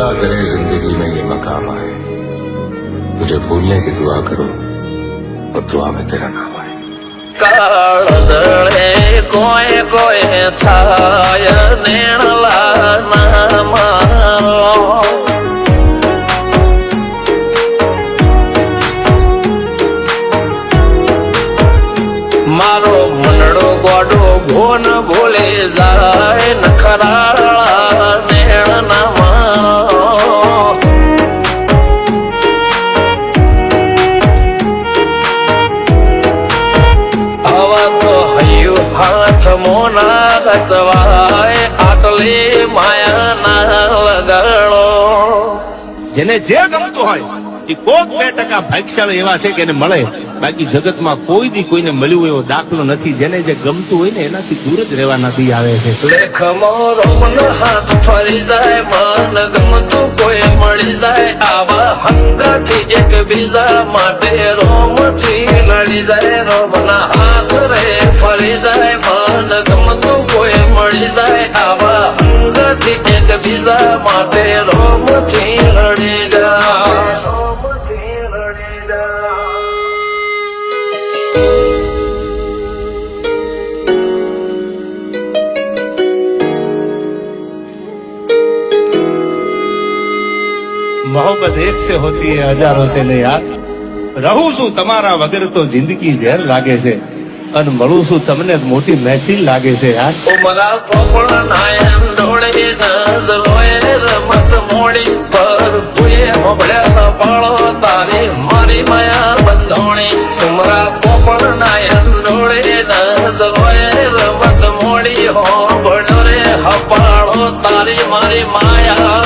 खुदा करे जिंदगी में ये मकाम आए, तुझे भूलने की दुआ करो और दुआ में तेरा नाम आए। કાળદળે કોઈ કોઈ થાય નેણલા ના મારો મારો મનડો ગોડો ભોન ભૂલે જાય નખરાળા નેણ ના મારો હાથ મોના ગતવાય આટલે માયા ના લગાડો જેને જે ગમતું હોય એ કોક 2% ભાગ્યશાળી એવા છે કે એને મળે, બાકી જગતમાં કોઈ દી કોઈને મળ્યું એવો દાખલો નથી. જેને જે ગમતું હોય ને એનાથી દૂર જ રહેવા નથી આવે છે. લેખ મોરો મન હાથ ફરી જાય, મન ગમતું કોઈ મળી જાય, આવા હંગાથી એક બીજા માટે રોમથી લડી જાય. રોમના હાથ રે ફરી જાય, મન ગમતું કોઈ મળી જાય, આવા હંગાથી એક બીજા માટે રોમથી લડી જાય. मोहब्बत एक से होती है हजारों से नहीं यार. રહું છું તમારા વગર તો જિંદગી ઝેર લાગે છે, અને મળું છું તમને મોટી મહેફિલ લાગે છે યાર. ઉમરા પોપળ નાયન ડોળે નઝલોય રમત મોડી પર ભૂએ હોબળ્યા પાળો તારી મારી માયા બંધોણી. ઉમરા પોપળ નાયન ડોળે નઝલોય રમત મોડી હોબળ્યો રે હપાળો તારી મારી માયા